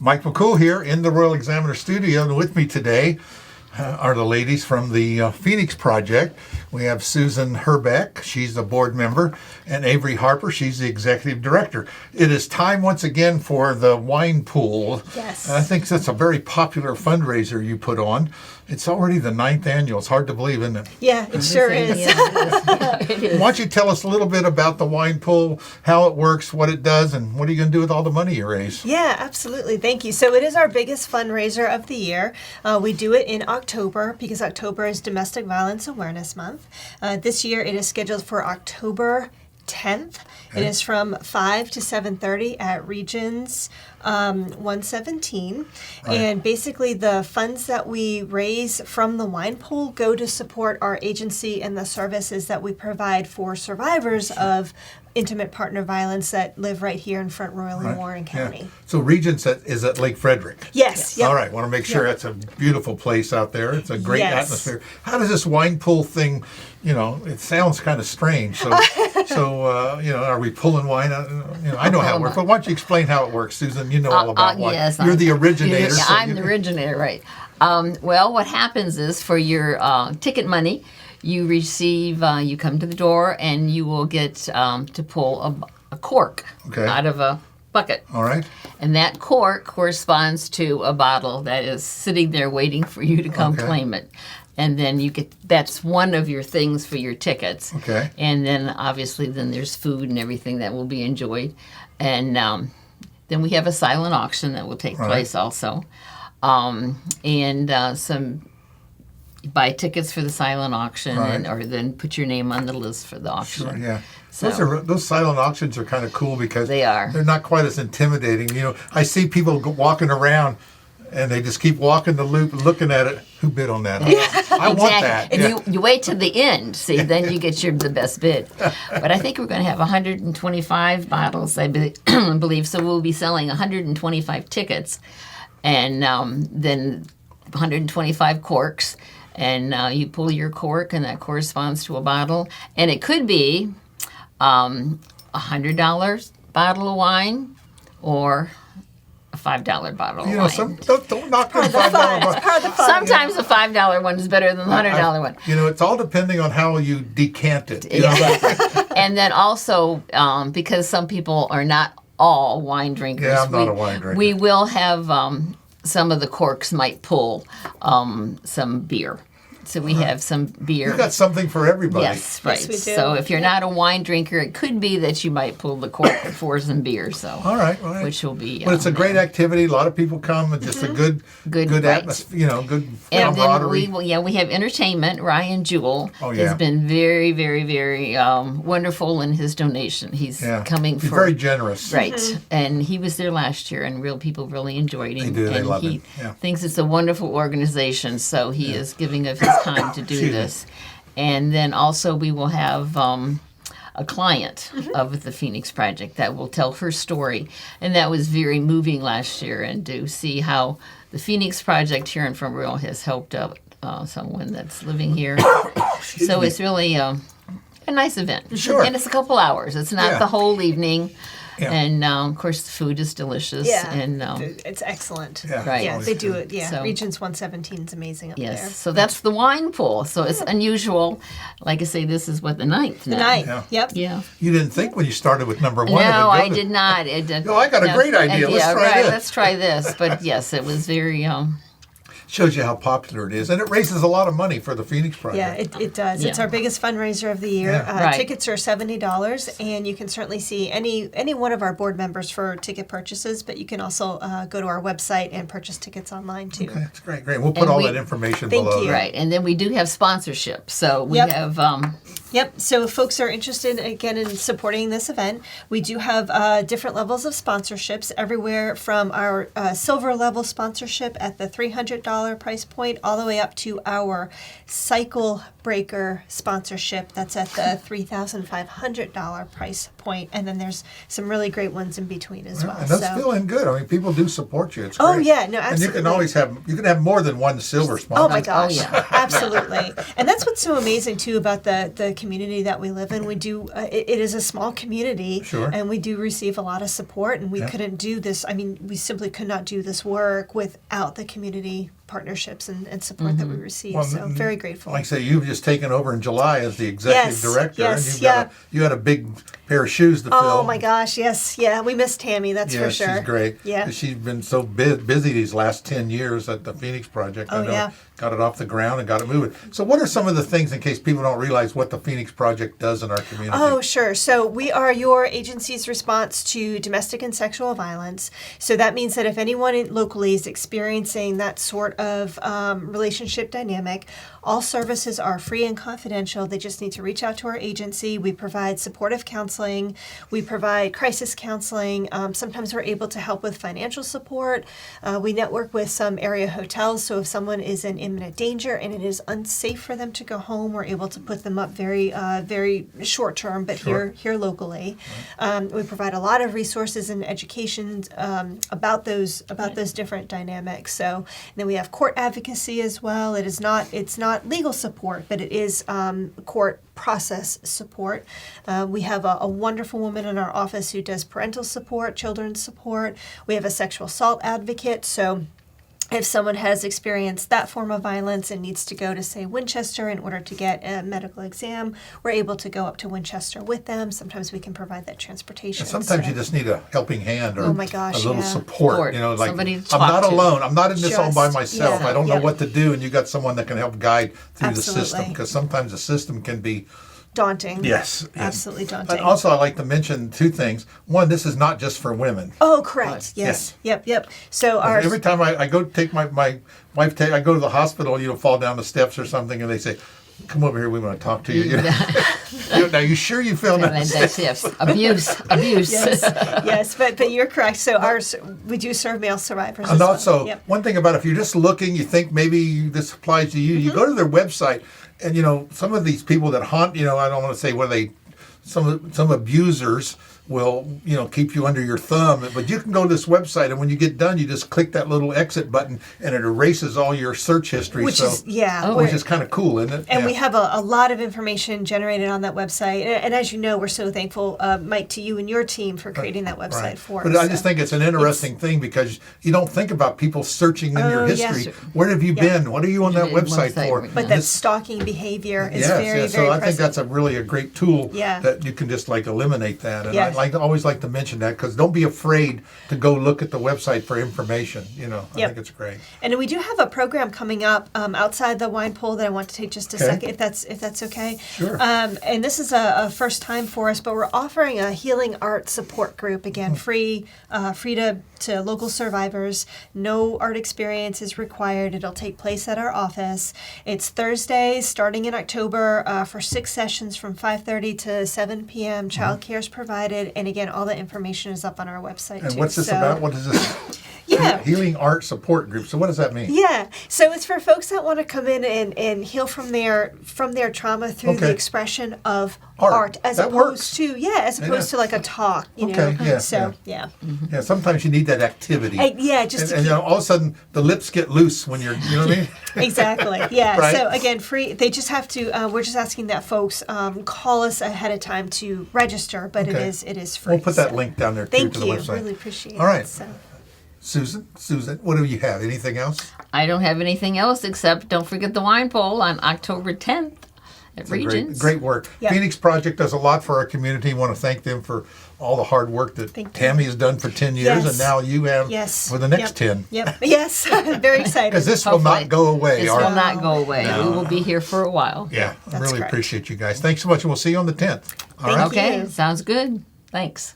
Mike McCool here in the Royal Examiner studio, and with me today are the ladies from the Phoenix Project. We have Susan Hrbek, she's a board member, and Avery Harper, she's the executive director. It is time once again for the wine pool. Yes. And I think that's a very popular fundraiser you put on. It's already the 9th annual. It's hard to believe, isn't it? Yeah, it sure is. It is. Why don't you tell us a little bit about the wine pool, how it works, what it does, and what are you going to do with all the money you raise? Yeah, absolutely. Thank you. So it is our biggest fundraiser of the year. We do it in October because October is Domestic Violence Awareness Month. This year it is scheduled for October 10th. Okay. It is from 5 to 7:30 at Regions 117. Right. And basically the funds that we raise from the wine pool go to support our agency and the services that we provide for survivors of intimate partner violence that live right here in Front Royal and Warren County. Yeah. So Regents is at Lake Frederick. Yes. Yep. All right. Want to make sure Yep. that's a beautiful place out there. It's a great Yes. atmosphere. How does this wine pool thing, it sounds kind of strange. So, are we pulling wine out? I know how it works, but why don't you explain how it works, Susan? You know all about wine. Yes, You're the originator. Yeah, so I'm the originator, right. Well, what happens is for your ticket money, you receive, you come to the door and you will get to pull a cork Okay. out of a bucket. All right. And that cork corresponds to a bottle that is sitting there waiting for you to come Okay. claim it. And then that's one of your things for your tickets. Okay. And then obviously then there's food and everything that will be enjoyed. And then we have a silent auction that will take Right. place also. You buy tickets for the silent auction, Right. or then put your name on the list for the auction. Sure, yeah. So- Those silent auctions are kind of cool because They are. They're not quite as intimidating. I see people walking around and they just keep walking the loop, looking at it. Who bid on that? I want that. And Yeah. you wait till the end, see, then you get the best bid. But I think we're going to have 125 bottles, I believe. So we'll be selling 125 tickets, and then 125 corks. And you pull your cork, and that corresponds to a bottle. And it could be $100 bottle of wine, or a $5 bottle of wine. Don't knock on Part of the fun. $5 It's part of the fun. Sometimes the $5 one is better than the $100 one. It's all depending on how you decant it. Exactly. And then also, because some people are not all wine drinkers. Yeah, I'm not a wine drinker. We will have some of the corks might pull some beer. So we have some beer. You've got something for everybody. Yes, right. Yes, we do. So if you're not a wine drinker, it could be that you might pull the cork for some beer. So All right. which will be. But it's a great activity. A lot of people come, and just a good Good, right. atmosphere. Good And then camaraderie. we have entertainment. Ryan Jewell Oh, yeah. has been very, very, very wonderful in his donation. He's coming He's for very generous. right, and he was there last year, and people really enjoyed him. They do. They And love he it. Yeah. thinks it's a wonderful organization, so he is giving of his time to do Excuse me. this. And then also we will have a client of the Phoenix Project that will tell her story, and that was very moving last year. And to see how the Phoenix Project here in Front Royal has helped out someone that's living here, so it's really a nice event. Sure. And it's a couple hours. It's not Yeah. the whole evening. Yeah. And of course, the food is delicious. Yeah. And It's excellent. Yeah. Right. Yeah, Always they do good. it. Yeah, So- Regions 117 is amazing up yes, there. so that's the wine pool. So it's unusual. Like I say, this is what the ninth now. The night. Yeah. Yep. Yeah. You didn't think when you started with number one. No, it would I go to- did not. It did. No, I got a great idea. Let's try right. this. Let's try this. But yes, it was very. Shows you how popular it is, and it raises a lot of money for the Phoenix Project. Yeah, it does. It's Yeah. our biggest fundraiser of the year. Yeah. Right. Tickets are $70, and you can certainly see any one of our board members for ticket purchases, but you can also go to our website and purchase tickets online too. Okay, that's great. We'll put And all we- that information Thank below. you. there. Right, and then we do have sponsorship. So we Yep. have. Yep. So if folks are interested again in supporting this event, we do have different levels of sponsorships, everywhere from our silver level sponsorship at the $300 price point, all the way up to our cycle breaker sponsorship that's at the $3,500 price point, and then there's some really great ones in between as well. And that's So- feeling good. I mean, people do support you. It's Oh, great. yeah, no, And you absolutely. can always have more than one silver sponsor. Oh my gosh, yeah. absolutely. And that's what's so amazing too about the community that we live in. We do, it is a small community, Sure. and we do receive a lot of support, and we couldn't do this. I mean, we simply could not do this work without the community partnerships and support that we receive. Well, So very grateful. Like I say, you've just taken over in July as the executive Yes, director, yes, and yeah. you had a big pair of shoes to fill. Oh my gosh, yes, yeah, we miss Tammy, that's Yeah, for sure. she's great. Yeah. She's been so busy these last 10 years at the Phoenix Project. Oh, I know, yeah. got it off the ground and got it moving. So what are some of the things, in case people don't realize what the Phoenix Project does in our community? Oh, sure. So we are your agency's response to domestic and sexual violence. So that means that if anyone locally is experiencing that sort of relationship dynamic, all services are free and confidential. They just need to reach out to our agency. We provide supportive counseling. We provide crisis counseling. Sometimes we're able to help with financial support. We network with some area hotels. So if someone is in imminent danger and it is unsafe for them to go home, we're able to put them up very short term, but Sure. here locally. We provide a lot of resources and education about those different dynamics. So and then we have court advocacy as well. It's not legal support, but it is court process support. We have a wonderful woman in our office who does parental support, children's support. We have a sexual assault advocate. So if someone has experienced that form of violence and needs to go to, say, Winchester in order to get a medical exam, we're able to go up to Winchester with them. Sometimes we can provide that transportation. And sometimes So- you just need a helping hand or Oh my gosh, a little yeah. support. You know, like Somebody to I'm talk not to. alone. I'm not in this all by Just- myself. yeah, I don't know yeah. what to do, and you got someone that can help guide through the system, Absolutely. because sometimes the system can be daunting. yes, Absolutely daunting. But also, I like to mention two things. One, this is not just for women. Oh, correct. Yes. Yep. So our Every time I go take my wife, I go to the hospital, fall down the steps or something, and they say, "Come over here, we want to talk to you." Now, you sure you feel nice? Yes. Abuse. yes, but you're correct. So we do serve male survivors. And as also, well. Yep. one thing about if you're just looking, you think maybe this applies to you, you go to their website, and some of these people that haunt, I don't want to say some abusers will, keep you under your thumb. But you can go to this website, and when you get done, you just click that little exit button, and it erases all your search history. Which is which is kind of cool, isn't it? And Yeah. we have a lot of information generated on that website. And as you know, we're so thankful, Mike, to you and your team for creating that website Right. for But us. I just think it's an interesting thing, because you don't think about people searching in your Oh, yes. history. Where have you been? What are you on that website for? But that stalking behavior is very, so very I think present. that's a great tool Yeah. that you can just eliminate that. And Yeah. I always like to mention that, because don't be afraid to go look at the website for information. I Yep. think it's great. And we do have a program coming up outside the wine pool that I want to take just a Okay. second, if that's okay. Sure. And this is a first time for us, but we're offering a healing art support group again, free to local survivors. No art experience is required. It'll take place at our office. It's Thursdays starting in October for 6 sessions from 5:30 to 7 p.m. Childcare is provided, and again, all the information is up on our website And too. what's this So- about? What is this? Yeah. Healing Art Support Group. So what does that mean? Yeah, so it's for folks that want to come in and heal from their trauma through the Okay. expression of Art. art, as That opposed works. to to like a talk, Okay, yeah, So yeah, Yeah, sometimes you need that activity. just to and keep, all of a sudden the lips get loose when you're, you know what I mean? exactly. Yeah. Right. So again, free. They just have to. We're just asking that folks call us ahead of time to register, but Okay. it is free. We'll put that so. link down there too Thank to the you. website. Really appreciate All right. it. So. Susan, what do you have? Anything else? I don't have anything else except don't forget the wine poll on October 10th at It's a Regents. great work. Yep. Phoenix Project does a lot for our community. Want to thank them for all the hard work that Thank you. Tammy has done for 10 years, Yes. and now you have Yes. for the next Yep. 10. Yep. Yes. Very excited. Because this will Hopefully. not go away. This Our- will not go away. No. We will be here for a while. Yeah, That's really correct. appreciate you guys. Thanks so much, and we'll see you on the 10th. All Thank right. you. Okay, sounds good. Thanks.